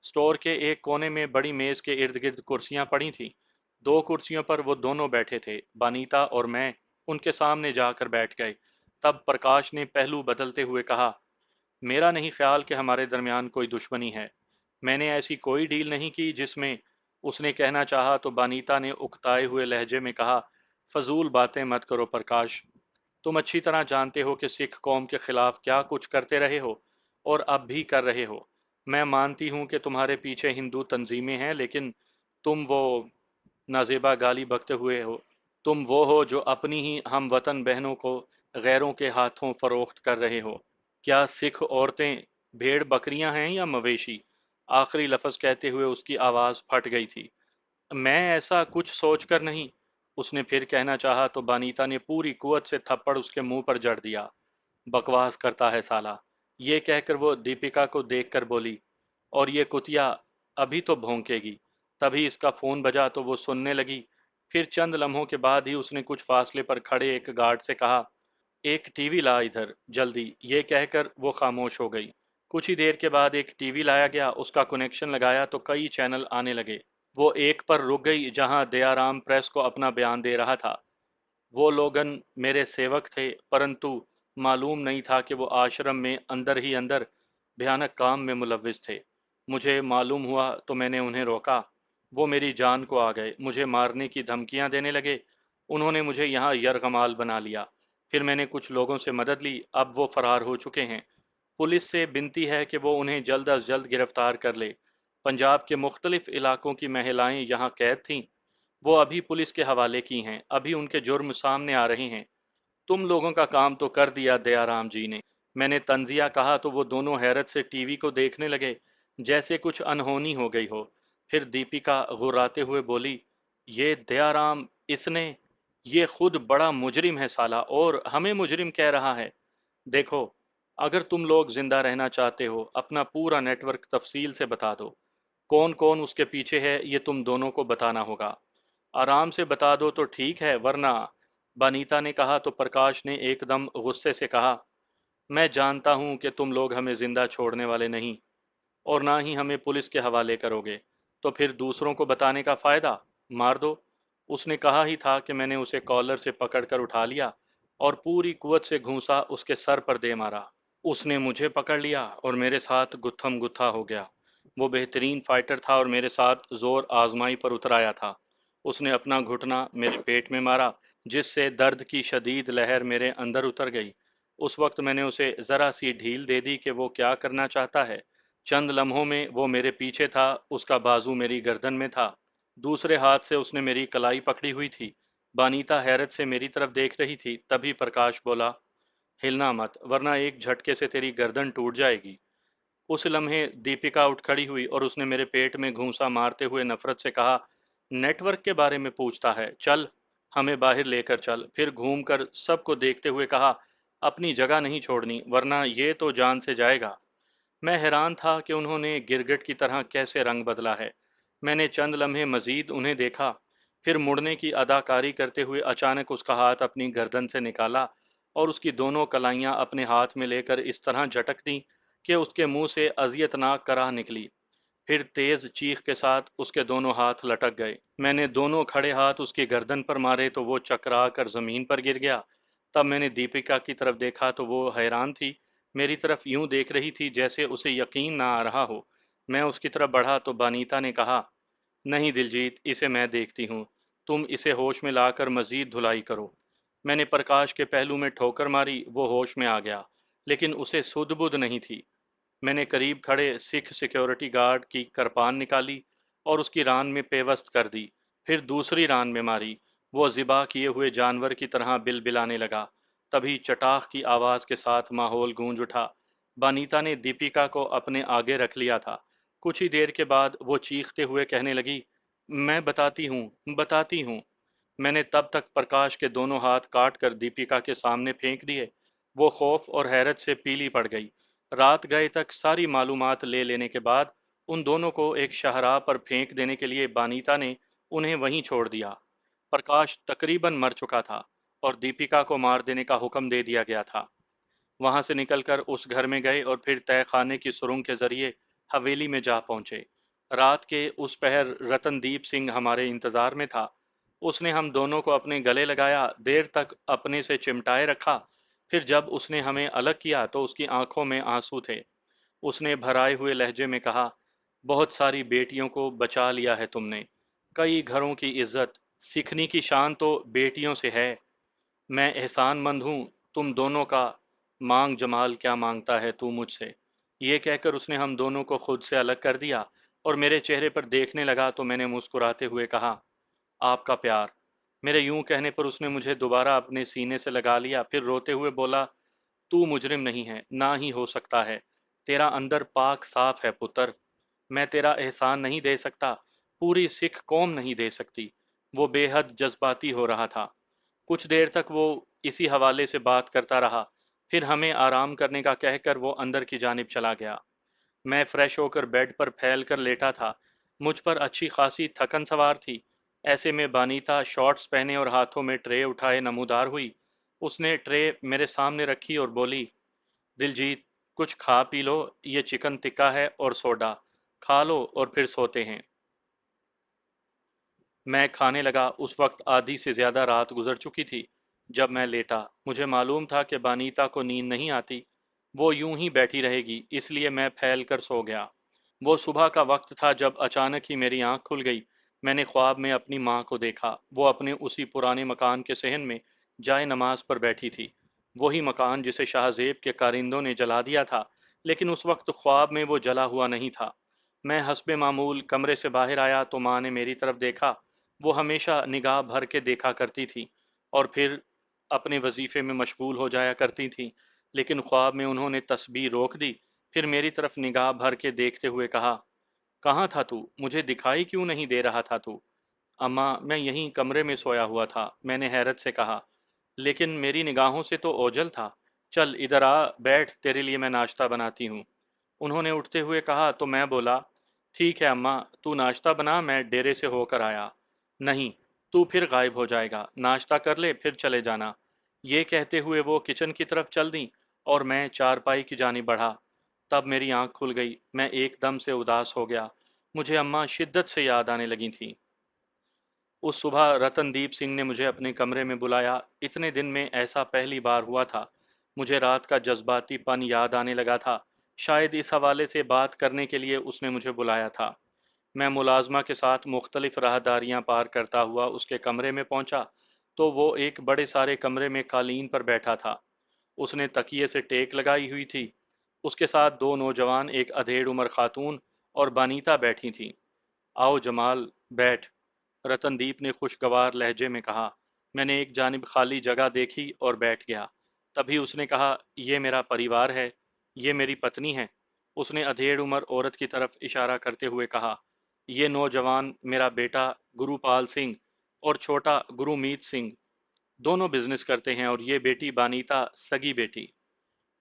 स्टोर के एक कोने में बड़ी मेज के इर्द गिर्द कुर्सियां पड़ी थीं। दो कुर्सियों पर वो दोनों बैठे थे। बानीता और मैं उनके सामने जाकर बैठ गए। तब प्रकाश ने पहलू बदलते हुए कहा, मेरा नहीं ख्याल कि हमारे दरमियान कोई दुश्मनी है। मैंने ऐसी कोई डील नहीं की जिसमें। उसने कहना चाहा तो बानीता ने उकताए हुए लहजे में कहा, फजूल बातें मत करो प्रकाश। तुम अच्छी तरह जानते हो कि सिख कौम के खिलाफ क्या कुछ करते रहे हो और अब भी कर रहे हो। मैं मानती हूँ कि तुम्हारे पीछे हिंदू तंजीमें हैं, लेकिन तुम वो नाजेबा गाली बकते हुए हो। तुम वो हो जो अपनी ही हम वतन बहनों को गैरों के हाथों फरोख्त कर रहे हो। क्या सिख औरतें भेड़ बकरियां हैं या मवेशी? आखिरी लफ्ज कहते हुए उसकी आवाज़ फट गई थी। मैं ऐसा कुछ सोचकर नहीं। उसने फिर कहना चाहा तो बानीता ने पूरी कुवत से थप्पड़ उसके मुंह पर जड़ दिया। बकवास करता है साला। ये कहकर वो दीपिका को देखकर बोली, और ये कुतिया अभी तो भौंकेगी। तभी इसका फोन बजा तो वो सुनने लगी। फिर चंद लम्हों के बाद ही उसने कुछ फासले पर खड़े एक गार्ड से कहा, एक टीवी ला इधर जल्दी। ये कहकर वो खामोश हो गई। कुछ ही देर के बाद एक टीवी लाया गया। उसका कनेक्शन लगाया तो कई चैनल आने लगे। वो एक पर रुक गई जहां दयाराम प्रेस को अपना बयान दे रहा था। वो लोगन मेरे सेवक थे, परंतु मालूम नहीं था कि वो आश्रम में अंदर ही अंदर भयानक काम में मुलविस थे। मुझे मालूम हुआ तो मैंने उन्हें रोका। वो मेरी जान को आ गए, मुझे मारने की धमकियां देने लगे। उन्होंने मुझे यहाँ यरगमाल बना लिया। फिर मैंने कुछ लोगों से मदद ली, अब वो फरार हो चुके हैं। पुलिस से विनती है कि वो उन्हें जल्द अज जल्द गिरफ्तार कर ले। पंजाब के मुख्तलिफ इलाकों की महिलाएं यहाँ कैद थीं। वो अभी पुलिस के हवाले की हैं, अभी उनके जुर्म सामने आ रहे हैं। तुम लोगों का काम तो कर दिया दयाराम जी ने। मैंने तंजिया कहा तो वो दोनों हैरत से टीवी को देखने लगे, जैसे कुछ अनहोनी हो गई हो। फिर दीपिका गुर्राते हुए बोली, ये दयाराम, इसने, ये खुद बड़ा मुजरिम है साला, और हमें मुजरिम कह रहा है। देखो, अगर तुम लोग जिंदा रहना चाहते हो, अपना पूरा नेटवर्क तफसील से बता दो। कौन कौन उसके पीछे है ये तुम दोनों को बताना होगा। आराम से बता दो तो ठीक है, वरना। बनीता ने कहा तो प्रकाश ने एकदम गुस्से से कहा, मैं जानता हूं कि तुम लोग हमें जिंदा छोड़ने वाले नहीं, और ना ही हमें पुलिस के हवाले करोगे। तो फिर दूसरों को बताने का फायदा, मार दो। उसने कहा ही था कि मैंने उसे कॉलर से पकड़कर उठा लिया और पूरी कुवत से घूंसा उसके सर पर दे मारा। उसने मुझे पकड़ लिया और मेरे साथ गुत्थम गुत्था हो गया। वो बेहतरीन फाइटर था और मेरे साथ जोर आजमाई पर उतर आया था। उसने अपना घुटना मेरे पेट में मारा, जिससे दर्द की शदीद लहर मेरे अंदर उतर गई। उस वक्त मैंने उसे जरा सी ढील दे दी कि वो क्या करना चाहता है। चंद लम्हों में वो मेरे पीछे था, उसका बाजू मेरी गर्दन में था। दूसरे हाथ से उसने मेरी कलाई पकड़ी हुई थी। बानीता हैरत से मेरी तरफ देख रही थी। तभी प्रकाश बोला, हिलना मत, वरना एक झटके से तेरी गर्दन टूट जाएगी। उस लम्हे दीपिका उठ खड़ी हुई और उसने मेरे पेट में घूंसा मारते हुए नफरत से कहा, नेटवर्क के बारे में पूछता है, चल हमें बाहर लेकर चल। फिर घूमकर सबको देखते हुए कहा, अपनी जगह नहीं छोड़नी, वरना ये तो जान से जाएगा। मैं हैरान था कि उन्होंने गिरगिट की तरह कैसे रंग बदला है। मैंने चंद लम्हे मजीद उन्हें देखा, फिर मुड़ने की अदाकारी करते हुए अचानक उसका हाथ अपनी गर्दन से निकाला और उसकी दोनों कलाइयां अपने हाथ में लेकर इस तरह झटक दी कि उसके मुंह से अजियतनाक कराह निकली। फिर तेज चीख के साथ उसके दोनों हाथ लटक गए। मैंने दोनों खड़े हाथ उसकी गर्दन पर मारे तो वो चकरा कर जमीन पर गिर गया। तब मैंने दीपिका की तरफ देखा तो वो हैरान थी, मेरी तरफ यूं देख रही थी जैसे उसे यकीन ना आ रहा हो। मैं उसकी तरफ बढ़ा तो बानीता ने कहा, नहीं दिलजीत, इसे मैं देखती हूँ। तुम इसे होश में लाकर मजीद धुलाई करो। मैंने प्रकाश के पहलू में ठोकर मारी, वो होश में आ गया, लेकिन उसे सुध बुध नहीं थी। मैंने करीब खड़े सिख सिक्योरिटी गार्ड की कृपान निकाली और उसकी रान में पेवस्त कर दी। फिर दूसरी रान में मारी। वो ज़िबा किए हुए जानवर की तरह बिलबिलाने लगा। तभी चटाख की आवाज़ के साथ माहौल गूंज उठा। बानीता ने दीपिका को अपने आगे रख लिया था। कुछ ही देर के बाद वो चीखते हुए कहने लगी, मैं बताती हूँ। मैंने तब तक प्रकाश के दोनों हाथ काट कर दीपिका के सामने फेंक दिए। वो खौफ और हैरत से पीली पड़ गई। रात गए तक सारी मालूमात ले लेने के बाद उन दोनों को एक शाहराह पर फेंक देने के लिए बानीता ने उन्हें वहीं छोड़ दिया। प्रकाश तकरीबन मर चुका था और दीपिका को मार देने का हुक्म दे दिया गया था। वहां से निकलकर उस घर में गए और फिर तय खाने की सुरंग के जरिए हवेली में जा पहुंचे। रात के उस पहर रतनदीप सिंह हमारे इंतजार में था। उसने हम दोनों को अपने गले लगाया, देर तक अपने से चिमटाए रखा। फिर जब उसने हमें अलग किया तो उसकी आंखों में आंसू थे। उसने भराए हुए लहजे में कहा, बहुत सारी बेटियों को बचा लिया है तुमने। कई घरों की इज्जत, सिखनी की शान तो बेटियों से है। मैं एहसानमंद हूँ तुम दोनों का। मांग जमाल, क्या मांगता है तू मुझसे। ये कहकर उसने हम दोनों को खुद से अलग कर दिया और मेरे चेहरे पर देखने लगा तो मैंने मुस्कुराते हुए कहा, आपका प्यार। मेरे यूं कहने पर उसने मुझे दोबारा अपने सीने से लगा लिया। फिर रोते हुए बोला, तू मुजरिम नहीं है, ना ही हो सकता है। तेरा अंदर पाक साफ है पुत्र। मैं तेरा एहसान नहीं दे सकता, पूरी सिख कौम नहीं दे सकती। वो बेहद जज्बाती हो रहा था। कुछ देर तक वो इसी हवाले से बात करता रहा। फिर हमें आराम करने का कहकर वो अंदर की जानिब चला गया। मैं फ्रेश होकर बेड पर फैल कर लेटा था। मुझ पर अच्छी खासी थकन सवार थी। ऐसे में बानीता शॉर्ट्स पहने और हाथों में ट्रे उठाए नमूदार हुई। उसने ट्रे मेरे सामने रखी और बोली, दिलजीत, कुछ खा पी लो, ये चिकन टिक्का है और सोडा। खा लो और फिर सोते हैं। मैं खाने लगा। उस वक्त आधी से ज्यादा रात गुजर चुकी थी। जब मैं लेटा, मुझे मालूम था कि बानीता को नींद नहीं आती। वो यूं ही बैठी रहेगी, इसलिए मैं फैल कर सो गया। वो सुबह का वक्त था जब अचानक ही मेरी आंख खुल गई। मैंने ख्वाब में अपनी माँ को देखा। वो अपने उसी पुराने मकान के सहन में जाए नमाज पर बैठी थी। वही मकान जिसे शाहजेब के कारिंदों ने जला दिया था, लेकिन उस वक्त ख्वाब में वो जला हुआ नहीं था। मैं हस्बे मामूल कमरे से बाहर आया तो माँ ने मेरी तरफ देखा। वो हमेशा निगाह भर के देखा करती थी और फिर अपने वजीफे में मशगूल हो जाया करती थी। लेकिन ख्वाब में उन्होंने तस्बीह रोक दी। फिर मेरी तरफ निगाह भर के देखते हुए कहा, कहाँ था तू? मुझे दिखाई क्यों नहीं दे रहा था तू? अम्मा, मैं यहीं कमरे में सोया हुआ था, मैंने हैरत से कहा। लेकिन मेरी निगाहों से तो ओझल था। चल इधर आ, बैठ, तेरे लिए मैं नाश्ता बनाती हूँ। उन्होंने उठते हुए कहा तो मैं बोला, ठीक है अम्मा, तू नाश्ता बना, मैं डेरे से होकर आया। नहीं, तू फिर गायब हो जाएगा, नाश्ता कर ले फिर चले जाना। ये कहते हुए वो किचन की तरफ चल दी और मैं चारपाई की जानी बढ़ा। तब मेरी आंख खुल गई। मैं एकदम से उदास हो गया। मुझे अम्मा शिद्दत से याद आने लगी थी। उस सुबह रतनदीप सिंह ने मुझे अपने कमरे में बुलाया। इतने दिन में ऐसा पहली बार हुआ था। मुझे रात का जज्बातीपन याद आने लगा था। शायद इस हवाले से बात करने के लिए उसने मुझे बुलाया था। मैं मुलाजमा के साथ मुख्तलिफ राहदारियां पार करता हुआ उसके कमरे में पहुंचा तो वो एक बड़े सारे कमरे में कालीन पर बैठा था। उसने तकिए से टेक लगाई हुई थी। उसके साथ दो नौजवान, एक अधेड़ उम्र खातून और बानीता बैठी थीं। आओ जमाल, बैठ, रतनदीप ने खुशगवार लहजे में कहा। मैंने एक जानिब खाली जगह देखी और बैठ गया। तभी उसने कहा, यह मेरा परिवार है, ये मेरी पत्नी है। उसने अधेड़ उम्र औरत की तरफ इशारा करते हुए कहा, ये नौजवान मेरा बेटा गुरुपाल सिंह और छोटा गुरुमीत सिंह, दोनों बिजनेस करते हैं, और ये बेटी बानीता, सगी बेटी।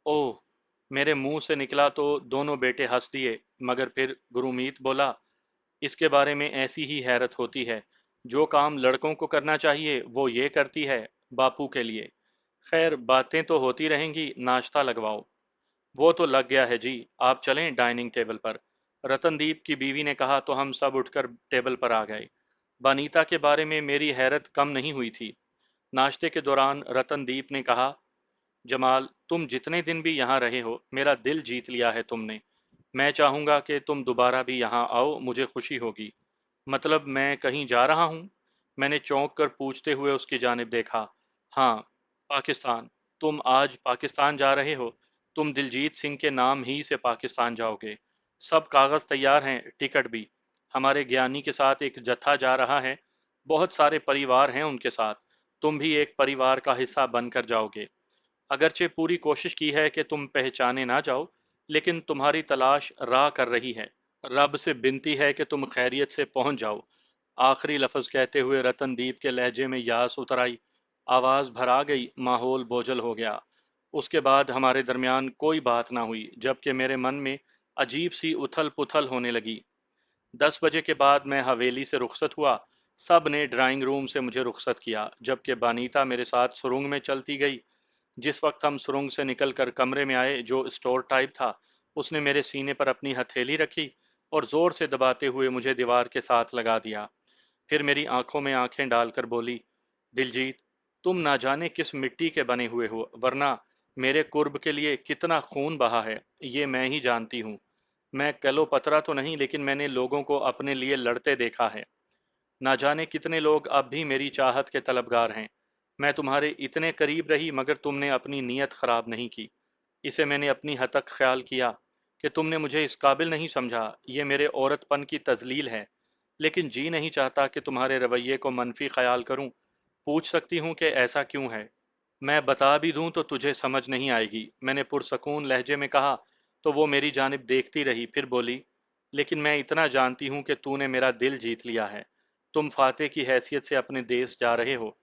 ओह! मेरे मुंह से निकला तो दोनों बेटे हंस दिए, मगर फिर गुरुमीत बोला, इसके बारे में ऐसी ही हैरत होती है। जो काम लड़कों को करना चाहिए वो ये करती है, बापू के लिए। खैर, बातें तो होती रहेंगी, नाश्ता लगवाओ। वो तो लग गया है जी, आप चलें डाइनिंग टेबल पर। रतनदीप की बीवी ने कहा तो हम सब उठकर टेबल पर आ गए। बनीता के बारे में मेरी हैरत कम नहीं हुई थी। नाश्ते के दौरान रतनदीप ने कहा, जमाल, तुम जितने दिन भी यहाँ रहे हो, मेरा दिल जीत लिया है तुमने। मैं चाहूंगा कि तुम दोबारा भी यहाँ आओ, मुझे खुशी होगी। मतलब मैं कहीं जा रहा हूँ? मैंने चौंक कर पूछते हुए उसकी जानिब देखा। हाँ, पाकिस्तान। तुम आज पाकिस्तान जा रहे हो? तुम दिलजीत सिंह के नाम ही से पाकिस्तान जाओगे। सब कागज तैयार हैं, टिकट भी। हमारे ज्ञानी के साथ एक जत्था जा रहा है। बहुत सारे परिवार हैं उनके साथ। तुम भी एक परिवार का हिस्सा बनकर जाओगे। अगरचे पूरी कोशिश की है कि तुम पहचाने ना जाओ, लेकिन तुम्हारी तलाश राह कर रही है। रब से बिनती है कि तुम खैरियत से पहुंच जाओ। आखिरी लफ्ज कहते हुए रतनदीप के लहजे में यास उतर आई। आवाज भरा गई, माहौल बोझल हो गया। उसके बाद हमारे दरमियान कोई बात ना हुई, जबकि मेरे मन में अजीब सी उथल पुथल होने लगी। 10 बजे के बाद मैं हवेली से रुखसत हुआ। सब ने ड्राइंग रूम से मुझे रुखसत किया, जबकि बानीता मेरे साथ सुरुंग में चलती गई। जिस वक्त हम सुरुंग से निकलकर कमरे में आए, जो स्टोर टाइप था, उसने मेरे सीने पर अपनी हथेली रखी और जोर से दबाते हुए मुझे दीवार के साथ लगा दिया। फिर मेरी आंखों में आंखें डालकर बोली, दिलजीत, तुम ना जाने किस मिट्टी के बने हुए हो, वरना मेरे कुर्ब के लिए कितना खून बहा है, ये मैं ही जानती हूँ। मैं कलो पतरा तो नहीं, लेकिन मैंने लोगों को अपने लिए लड़ते देखा है। ना जाने कितने लोग अब भी मेरी चाहत के तलबगार हैं। मैं तुम्हारे इतने करीब रही, मगर तुमने अपनी नीयत खराब नहीं की। इसे मैंने अपनी हद तक ख्याल किया कि तुमने मुझे इस काबिल नहीं समझा। ये मेरे औरतपन की तजलील है। लेकिन जी नहीं चाहता कि तुम्हारे रवैये को मनफी ख्याल करूं। पूछ सकती हूं कि ऐसा क्यों है? मैं बता भी दूं तो तुझे समझ नहीं आएगी, मैंने पुरसकून लहजे में कहा। तो वो मेरी जानिब देखती रही, फिर बोली, लेकिन मैं इतना जानती हूँ कि तूने मेरा दिल जीत लिया है। तुम फाते की हैसियत से अपने देश जा रहे हो।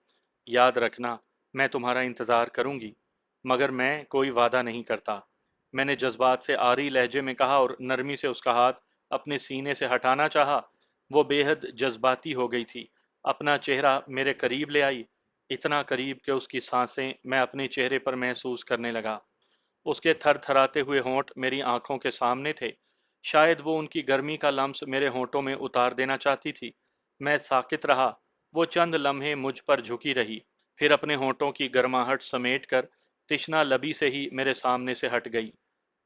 याद रखना, मैं तुम्हारा इंतज़ार करूंगी, मगर मैं कोई वादा नहीं करता। मैंने जज्बात से आरी लहजे में कहा और नरमी से उसका हाथ अपने सीने से हटाना चाहा। वो बेहद जज्बाती हो गई थी। अपना चेहरा मेरे करीब ले आई, इतना करीब कि उसकी सांसें मैं अपने चेहरे पर महसूस करने लगा। उसके थरथराते हुए होंठ मेरी आंखों के सामने थे। शायद वो उनकी गर्मी का लम्स मेरे होंठों में उतार देना चाहती थी। मैं साकित रहा। वो चंद लम्हे मुझ पर झुकी रही, फिर अपने होंठों की गर्माहट समेट कर तिश्ना लबी से ही मेरे सामने से हट गई।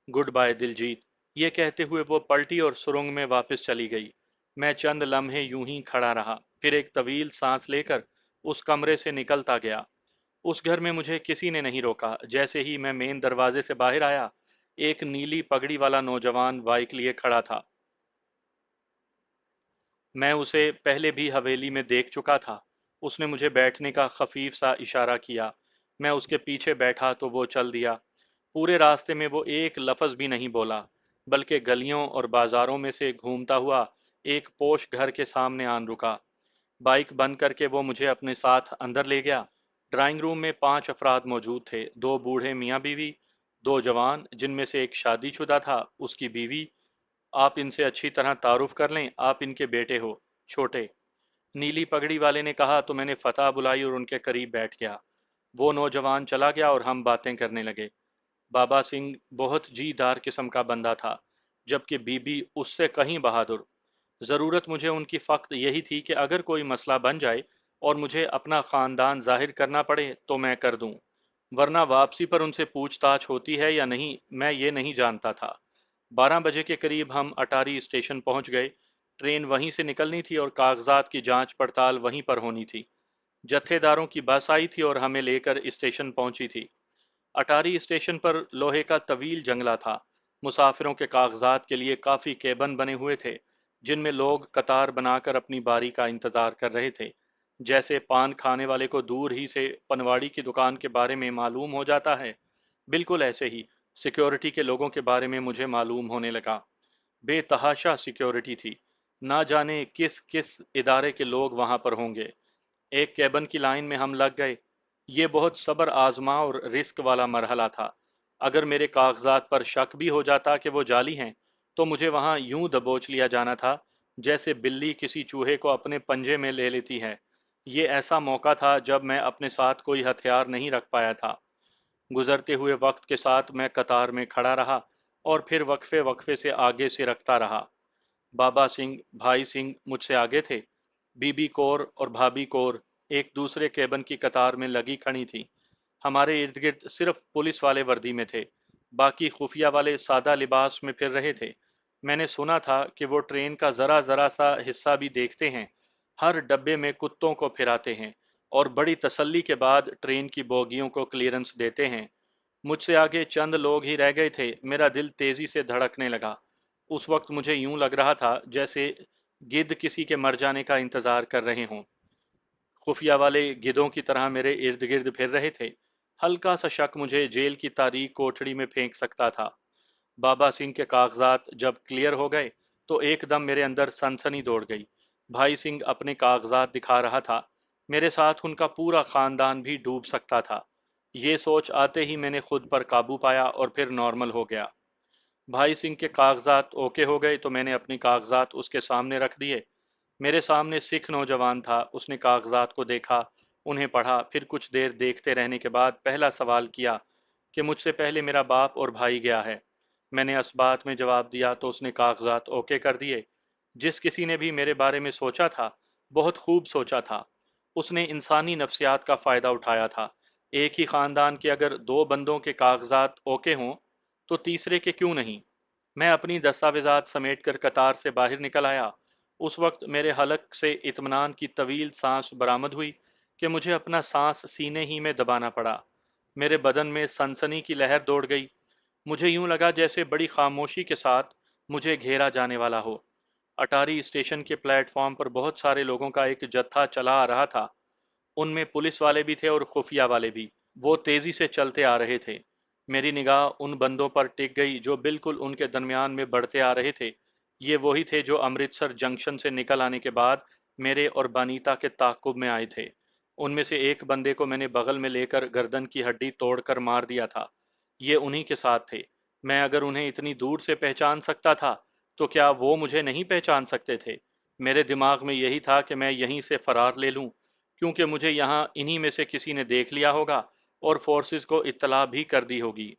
गुड बाय दिलजीत, ये कहते हुए वो पलटी और सुरंग में वापस चली गई। मैं चंद लम्हे यूं ही खड़ा रहा, फिर एक तवील सांस लेकर उस कमरे से निकलता गया। उस घर में मुझे किसी ने नहीं रोका। जैसे ही मैं मेन दरवाजे से बाहर आया, एक नीली पगड़ी वाला नौजवान बाइक लिए खड़ा था। मैं उसे पहले भी हवेली में देख चुका था। उसने मुझे बैठने का खफीफ सा इशारा किया। मैं उसके पीछे बैठा तो वो चल दिया। पूरे रास्ते में वो एक लफ्ज़ भी नहीं बोला, बल्कि गलियों और बाजारों में से घूमता हुआ एक पोश घर के सामने आन रुका। बाइक बंद करके वो मुझे अपने साथ अंदर ले गया। ड्राइंग रूम में 5 अफराद मौजूद थे, दो बूढ़े मियाँ बीवी, दो जवान जिनमें से एक शादीशुदा था, उसकी बीवी। आप इनसे अच्छी तरह तारुफ कर लें, आप इनके बेटे हो, छोटे। नीली पगड़ी वाले ने कहा तो मैंने फतह बुलाई और उनके करीब बैठ गया। वो नौजवान चला गया और हम बातें करने लगे। बाबा सिंह बहुत जीदार किस्म का बंदा था, जबकि बीबी उससे कहीं बहादुर। ज़रूरत मुझे उनकी फ़क़्त यही थी कि अगर कोई मसला बन जाए और मुझे अपना ख़ानदान ज़ाहिर करना पड़े तो मैं कर दूं, वरना वापसी पर उनसे पूछताछ होती है या नहीं, मैं ये नहीं जानता था। 12 बजे के करीब हम अटारी स्टेशन पहुंच गए। ट्रेन वहीं से निकलनी थी और कागजात की जांच पड़ताल वहीं पर होनी थी। जत्थेदारों की बस आई थी और हमें लेकर स्टेशन पहुंची थी। अटारी स्टेशन पर लोहे का तवील जंगला था। मुसाफिरों के कागजात के लिए काफ़ी केबिन बने हुए थे, जिनमें लोग कतार बनाकर अपनी बारी का इंतज़ार कर रहे थे। जैसे पान खाने वाले को दूर ही से पनवाड़ी की दुकान के बारे में मालूम हो जाता है, बिल्कुल ऐसे ही सिक्योरिटी के लोगों के बारे में मुझे मालूम होने लगा। बेतहाशा सिक्योरिटी थी। ना जाने किस किस इदारे के लोग वहां पर होंगे। एक केबिन की लाइन में हम लग गए। ये बहुत सब्र आजमा और रिस्क वाला मरहला था। अगर मेरे कागजात पर शक भी हो जाता कि वो जाली हैं, तो मुझे वहां यूं दबोच लिया जाना था जैसे बिल्ली किसी चूहे को अपने पंजे में ले लेती है। ये ऐसा मौका था जब मैं अपने साथ कोई हथियार नहीं रख पाया था। गुजरते हुए वक्त के साथ मैं कतार में खड़ा रहा और फिर वक्फे वक्फे से आगे से रखता रहा। बाबा सिंह, भाई सिंह मुझसे आगे थे। बीबी कौर और भाभी कौर एक दूसरे केबिन की कतार में लगी खड़ी थी। हमारे इर्द गिर्द सिर्फ पुलिस वाले वर्दी में थे, बाकी खुफिया वाले सादा लिबास में फिर रहे थे। मैंने सुना था कि वो ट्रेन का ज़रा ज़रा सा हिस्सा भी देखते हैं, हर डब्बे में कुत्तों को फिराते हैं और बड़ी तसल्ली के बाद ट्रेन की बोगियों को क्लियरेंस देते हैं। मुझसे आगे चंद लोग ही रह गए थे। मेरा दिल तेजी से धड़कने लगा। उस वक्त मुझे यूं लग रहा था जैसे गिद्ध किसी के मर जाने का इंतजार कर रहे हों। खुफिया वाले गिद्धों की तरह मेरे इर्द गिर्द फिर रहे थे। हल्का सा शक मुझे जेल की तारीक कोठड़ी में फेंक सकता था। बाबा सिंह के कागजात जब क्लियर हो गए तो एकदम मेरे अंदर सनसनी दौड़ गई। भाई सिंह अपने कागजात दिखा रहा था। मेरे साथ उनका पूरा खानदान भी डूब सकता था। ये सोच आते ही मैंने खुद पर काबू पाया और फिर नॉर्मल हो गया। भाई सिंह के कागजात ओके हो गए तो मैंने अपनी कागजात उसके सामने रख दिए। मेरे सामने सिख नौजवान था। उसने कागजात को देखा, उन्हें पढ़ा, फिर कुछ देर देखते रहने के बाद पहला सवाल किया कि मुझसे पहले मेरा बाप और भाई गया है। मैंने असबात में जवाब दिया तो उसने कागजात ओके कर दिए। जिस किसी ने भी मेरे बारे में सोचा था, बहुत खूब सोचा था। उसने इंसानी नफ्सियात का फ़ायदा उठाया था। एक ही ख़ानदान के अगर दो बंदों के कागजात ओके हों, तो तीसरे के क्यों नहीं। मैं अपनी दस्तावेजात समेट कर कतार से बाहर निकल आया। उस वक्त मेरे हलक से इत्मीनान की तवील सांस बरामद हुई कि मुझे अपना सांस सीने ही में दबाना पड़ा। मेरे बदन में सनसनी की लहर दौड़ गई। मुझे यूं लगा जैसे बड़ी खामोशी के साथ मुझे घेरा जाने वाला हो। अटारी स्टेशन के प्लेटफॉर्म पर बहुत सारे लोगों का एक जत्था चला आ रहा था। उनमें पुलिस वाले भी थे और खुफिया वाले भी। वो तेजी से चलते आ रहे थे। मेरी निगाह उन बंदों पर टिक गई जो बिल्कुल उनके दरमियान में बढ़ते आ रहे थे। ये वही थे जो अमृतसर जंक्शन से निकल आने के बाद मेरे और बनीता के ताक़ुब में आए थे। उनमें से एक बंदे को मैंने बगल में लेकर गर्दन की हड्डी तोड़कर मार दिया था। ये उन्हीं के साथ थे। मैं अगर उन्हें इतनी दूर से पहचान सकता था, तो क्या वो मुझे नहीं पहचान सकते थे? मेरे दिमाग में यही था कि मैं यहीं से फरार ले लूं, क्योंकि मुझे यहाँ इन्हीं में से किसी ने देख लिया होगा और फोर्सेस को इत्तला भी कर दी होगी।